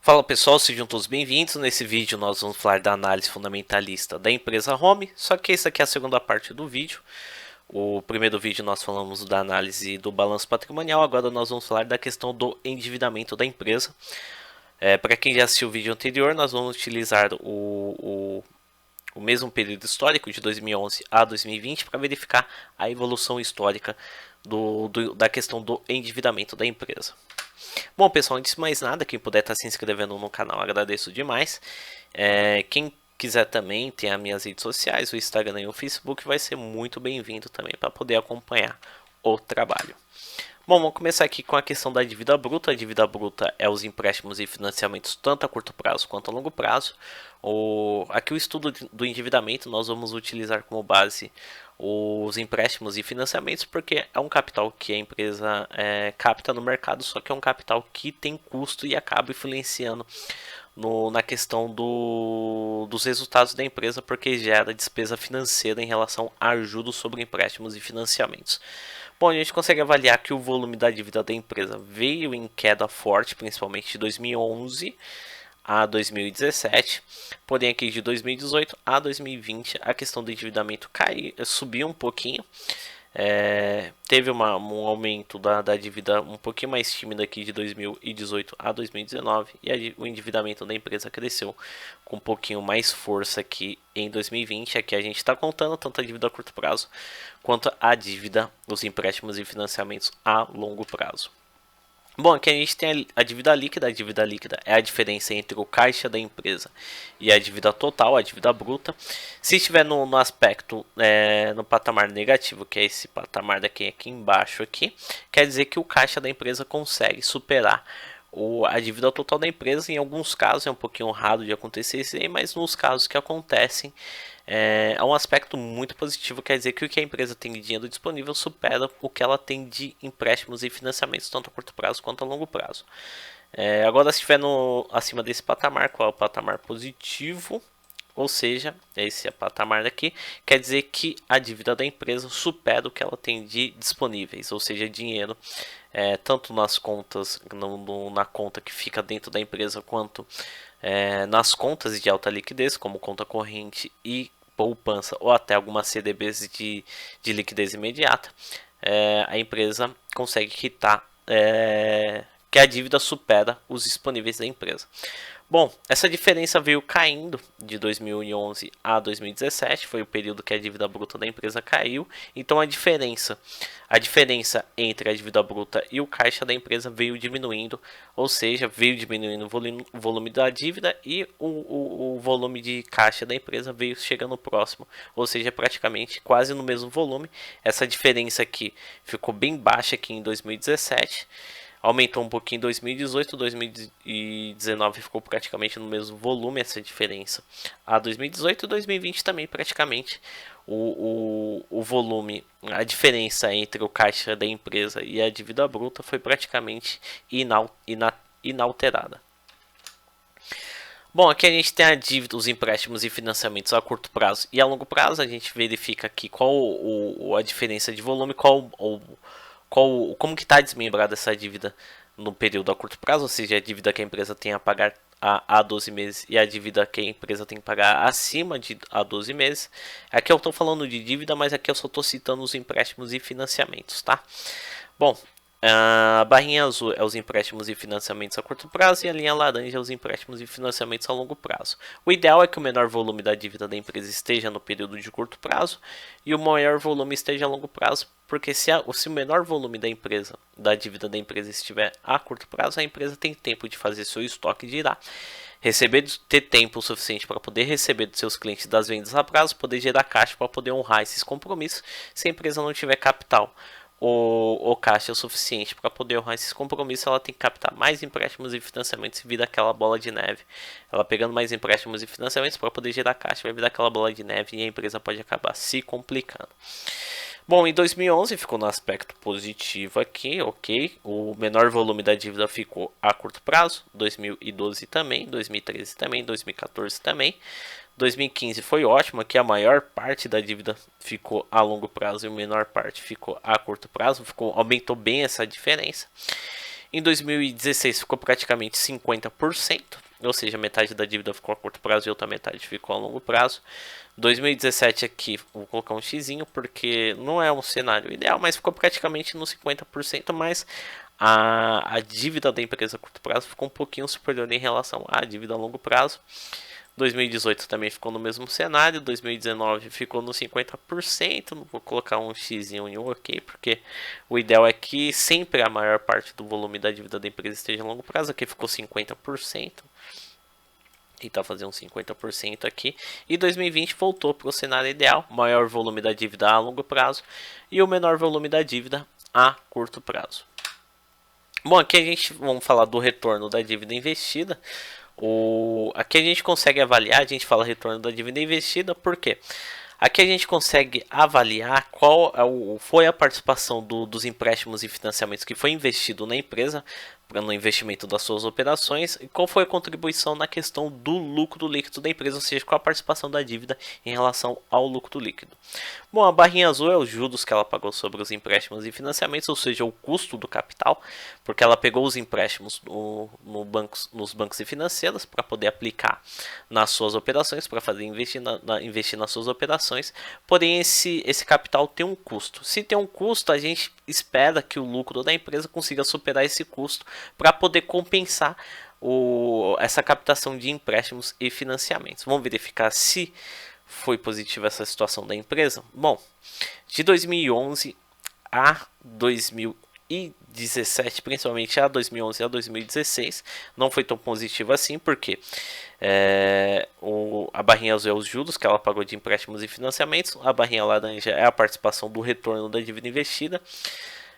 Fala pessoal, sejam todos bem-vindos. Nesse vídeo nós vamos falar da análise fundamentalista da empresa Home, só que essa aqui é a segunda parte do vídeo. O primeiro vídeo nós falamos da análise do balanço patrimonial, agora nós vamos falar da questão do endividamento da empresa. Para quem já assistiu o vídeo anterior, nós vamos utilizar o mesmo período histórico de 2011 a 2020 para verificar a evolução histórica da questão do endividamento da empresa. Bom pessoal, antes de mais nada, quem puder estar se inscrevendo no canal, agradeço demais. Quem quiser também tem as minhas redes sociais, o Instagram e o Facebook, vai ser muito bem-vindo também para poder acompanhar o trabalho. Bom, vamos começar aqui com a questão da dívida bruta. A dívida bruta é os empréstimos e financiamentos tanto a curto prazo quanto a longo prazo. Aqui o estudo do endividamento nós vamos utilizar como base os empréstimos e financiamentos, porque é um capital que a empresa capta no mercado, só que é um capital que tem custo e acaba influenciando na questão dos resultados da empresa, porque gera despesa financeira em relação a juros sobre empréstimos e financiamentos. Bom, a gente consegue avaliar que o volume da dívida da empresa veio em queda forte, principalmente de 2011 a 2017, porém aqui de 2018 a 2020 a questão do endividamento subiu um pouquinho. Teve um aumento da dívida um pouquinho mais tímido aqui de 2018 a 2019 e o endividamento da empresa cresceu com um pouquinho mais força aqui em 2020. Aqui a gente está contando tanto a dívida a curto prazo quanto a dívida, os empréstimos e financiamentos a longo prazo. Bom, aqui a gente tem a dívida líquida. A dívida líquida é a diferença entre o caixa da empresa e a dívida total, a dívida bruta. Se estiver no aspecto, no patamar negativo, que é esse patamar daqui aqui embaixo, quer dizer que o caixa da empresa consegue superar a dívida total da empresa. Em alguns casos é um pouquinho raro de acontecer isso aí, mas nos casos que acontecem, é um aspecto muito positivo, quer dizer que o que a empresa tem de dinheiro disponível supera o que ela tem de empréstimos e financiamentos, tanto a curto prazo quanto a longo prazo. Agora, se estiver acima desse patamar, qual é o patamar positivo? Ou seja, esse é o patamar daqui, quer dizer que a dívida da empresa supera o que ela tem de disponíveis, ou seja, dinheiro, tanto nas contas, na conta que fica dentro da empresa, quanto nas contas de alta liquidez, como conta corrente e poupança, ou até algumas CDBs de liquidez imediata. A empresa consegue quitar, que a dívida supera os disponíveis da empresa. Bom, essa diferença veio caindo de 2011 a 2017, foi o período que a dívida bruta da empresa caiu. Então a diferença entre a dívida bruta e o caixa da empresa veio diminuindo, ou seja, veio diminuindo o volume da dívida e o volume de caixa da empresa veio chegando próximo, ou seja, praticamente quase no mesmo volume. Essa diferença aqui ficou bem baixa aqui em 2017. Aumentou um pouquinho em 2018, 2019 ficou praticamente no mesmo volume essa diferença. A 2018 e 2020 também praticamente o volume, a diferença entre o caixa da empresa e a dívida bruta foi praticamente inalterada. Bom, aqui a gente tem a dívida, os empréstimos e financiamentos a curto prazo e a longo prazo. A gente verifica aqui qual a diferença de volume, como que está desmembrada essa dívida no período a curto prazo, ou seja, a dívida que a empresa tem a pagar a 12 meses e a dívida que a empresa tem que pagar acima de a 12 meses. Aqui eu estou falando de dívida, mas aqui eu só estou citando os empréstimos e financiamentos, tá? Bom, a barrinha azul é os empréstimos e financiamentos a curto prazo e a linha laranja é os empréstimos e financiamentos a longo prazo. O ideal é que o menor volume da dívida da empresa esteja no período de curto prazo e o maior volume esteja a longo prazo, porque se o menor volume da dívida da empresa estiver a curto prazo, a empresa tem tempo de fazer seu estoque de IRA, ter tempo suficiente para poder receber dos seus clientes das vendas a prazo, poder gerar caixa para poder honrar esses compromissos. Se a empresa não tiver capital o caixa é o suficiente para poder honrar esses compromissos, ela tem que captar mais empréstimos e financiamentos e vira aquela bola de neve. Ela pegando mais empréstimos e financiamentos para poder gerar caixa, vai virar aquela bola de neve e a empresa pode acabar se complicando. Bom, em 2011 ficou no aspecto positivo aqui, ok. O menor volume da dívida ficou a curto prazo, 2012 também, 2013 também, 2014 também. 2015 foi ótimo, aqui a maior parte da dívida ficou a longo prazo e a menor parte ficou a curto prazo, aumentou bem essa diferença. Em 2016 ficou praticamente 50%, ou seja, metade da dívida ficou a curto prazo e outra metade ficou a longo prazo. 2017 aqui, vou colocar um xizinho porque não é um cenário ideal, mas ficou praticamente no 50%, mas a dívida da empresa a curto prazo ficou um pouquinho superior em relação à dívida a longo prazo. 2018 também ficou no mesmo cenário, 2019 ficou no 50%, não vou colocar um xizinho em um ok, porque o ideal é que sempre a maior parte do volume da dívida da empresa esteja a longo prazo, aqui ficou 50%, tentar fazer uns 50% aqui, e 2020 voltou para o cenário ideal, maior volume da dívida a longo prazo e o menor volume da dívida a curto prazo. Bom, aqui a gente vamos falar do retorno da dívida investida. Aqui a gente consegue avaliar, a gente fala retorno da dívida investida, por quê? Aqui a gente consegue avaliar qual foi a participação dos empréstimos e financiamentos que foi investido na empresa, no investimento das suas operações, e qual foi a contribuição na questão do lucro líquido da empresa, ou seja, qual a participação da dívida em relação ao lucro líquido. Bom, a barrinha azul é os juros que ela pagou sobre os empréstimos e financiamentos, ou seja, o custo do capital, porque ela pegou os empréstimos nos bancos e financeiras para poder aplicar nas suas operações, para fazer investir nas suas operações, porém esse capital tem um custo. Se tem um custo, a gente espera que o lucro da empresa consiga superar esse custo para poder compensar essa captação de empréstimos e financiamentos. Vamos verificar se foi positiva essa situação da empresa. Bom, de 2011 a 2017, principalmente a 2011 a 2016, não foi tão positivo assim, porque a barrinha azul é os juros que ela pagou de empréstimos e financiamentos, a barrinha laranja é a participação do retorno da dívida investida.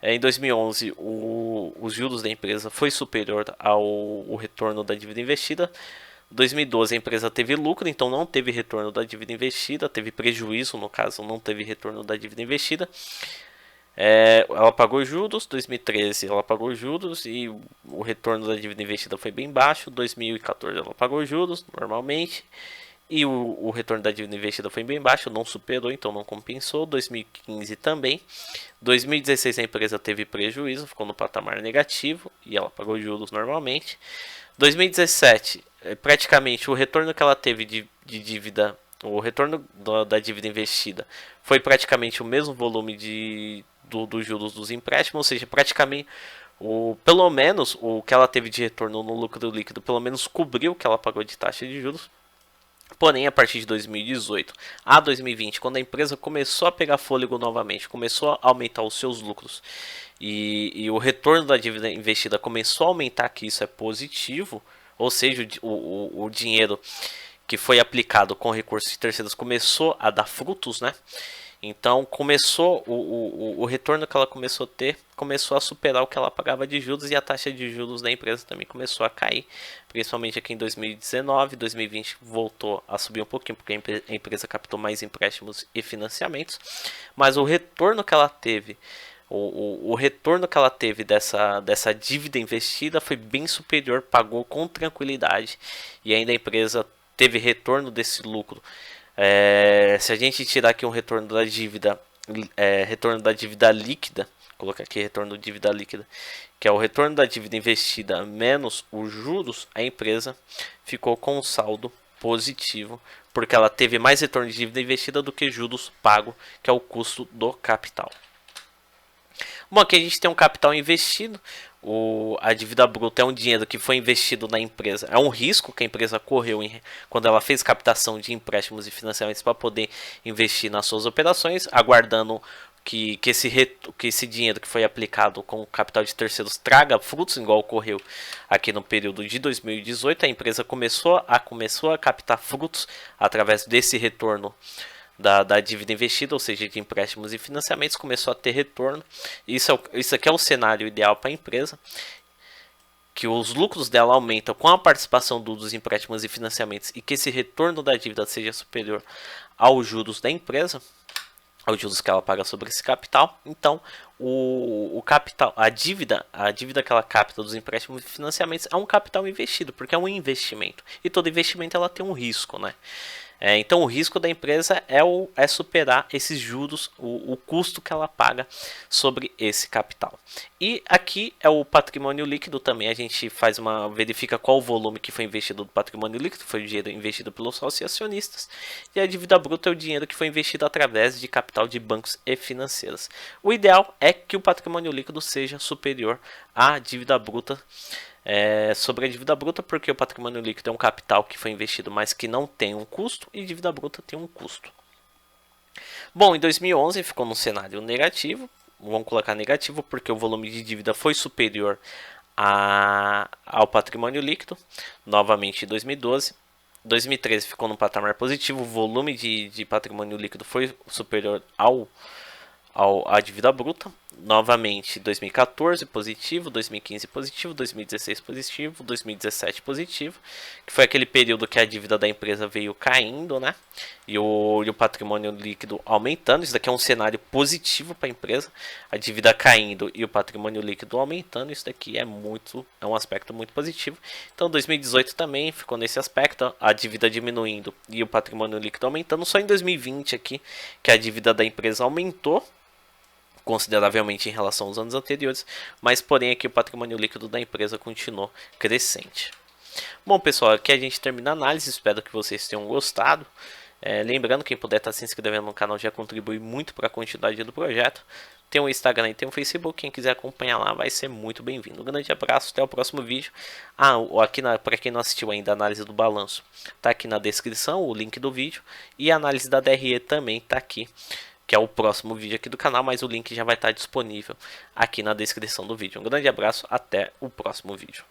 Em 2011, os juros da empresa foi superior ao retorno da dívida investida. Em 2012 a empresa teve lucro, então não teve retorno da dívida investida, teve prejuízo, no caso não teve retorno da dívida investida. Ela pagou juros, 2013 ela pagou juros e o retorno da dívida investida foi bem baixo. 2014 ela pagou juros normalmente e o retorno da dívida investida foi bem baixo, não superou, então não compensou. 2015 também. 2016 a empresa teve prejuízo, ficou no patamar negativo e ela pagou juros normalmente. 2017, praticamente o retorno que ela teve de dívida, o retorno da dívida investida foi praticamente o mesmo volume dos juros dos empréstimos, ou seja, praticamente pelo menos o que ela teve de retorno no lucro líquido, pelo menos cobriu o que ela pagou de taxa de juros. Porém, a partir de 2018 a 2020, quando a empresa começou a pegar fôlego novamente, começou a aumentar os seus lucros e o retorno da dívida investida começou a aumentar, que isso é positivo, ou seja, o dinheiro que foi aplicado com recursos de terceiros começou a dar frutos, né? Então começou o retorno que ela começou a ter, começou a superar o que ela pagava de juros, e a taxa de juros da empresa também começou a cair, principalmente aqui em 2019. 2020 voltou a subir um pouquinho porque a empresa captou mais empréstimos e financiamentos, mas o retorno que ela teve, o retorno que ela teve dessa dívida investida foi bem superior, pagou com tranquilidade, e ainda a empresa teve retorno desse lucro. Se a gente tirar aqui um retorno da dívida, líquida, colocar aqui retorno da dívida líquida, que é o retorno da dívida investida menos os juros, a empresa ficou com um saldo positivo, porque ela teve mais retorno de dívida investida do que juros pago, que é o custo do capital. Bom, aqui a gente tem um capital investido. A dívida bruta é um dinheiro que foi investido na empresa. É um risco que a empresa correu quando ela fez captação de empréstimos e financiamentos para poder investir nas suas operações, aguardando que esse dinheiro que foi aplicado com o capital de terceiros traga frutos, igual ocorreu aqui no período de 2018. A empresa começou a captar frutos através desse retorno da dívida investida, ou seja, de empréstimos e financiamentos, começou a ter retorno. Isso aqui é o cenário ideal para a empresa, que os lucros dela aumentam com a participação dos empréstimos e financiamentos e que esse retorno da dívida seja superior aos juros da empresa, aos juros que ela paga sobre esse capital. Então, o capital, a dívida que ela capta dos empréstimos e financiamentos é um capital investido, porque é um investimento, e todo investimento ela tem um risco, né? Então o risco da empresa é superar esses juros, o custo que ela paga sobre esse capital. E aqui é o patrimônio líquido também, a gente verifica qual o volume que foi investido do patrimônio líquido, foi o dinheiro investido pelos sócios e acionistas, e a dívida bruta é o dinheiro que foi investido através de capital de bancos e financeiras. O ideal é que o patrimônio líquido seja superior à dívida bruta. Sobre a dívida bruta, porque o patrimônio líquido é um capital que foi investido, mas que não tem um custo, e dívida bruta tem um custo. Bom, em 2011 ficou num cenário negativo, vamos colocar negativo porque o volume de dívida foi superior ao patrimônio líquido, novamente em 2012. 2013 ficou num patamar positivo, o volume de patrimônio líquido foi superior à dívida bruta. Novamente 2014 positivo, 2015 positivo, 2016 positivo, 2017 positivo, que foi aquele período que a dívida da empresa veio caindo, né? E o patrimônio líquido aumentando. Isso daqui é um cenário positivo para a empresa, a dívida caindo e o patrimônio líquido aumentando. Isso daqui é um aspecto muito positivo. Então 2018 também ficou nesse aspecto, a dívida diminuindo e o patrimônio líquido aumentando. Só em 2020 aqui que a dívida da empresa aumentou consideravelmente em relação aos anos anteriores, mas porém aqui o patrimônio líquido da empresa continuou crescente. Bom pessoal, aqui a gente termina a análise, espero que vocês tenham gostado. Lembrando, quem puder estar se inscrevendo no canal já contribui muito para a continuidade do projeto. Tem o Instagram e tem o Facebook, quem quiser acompanhar lá vai ser muito bem-vindo. Um grande abraço, até o próximo vídeo. Para quem não assistiu ainda a análise do balanço, tá aqui na descrição o link do vídeo, e a análise da DRE também tá aqui, que é o próximo vídeo aqui do canal, mas o link já vai estar disponível aqui na descrição do vídeo. Um grande abraço, até o próximo vídeo.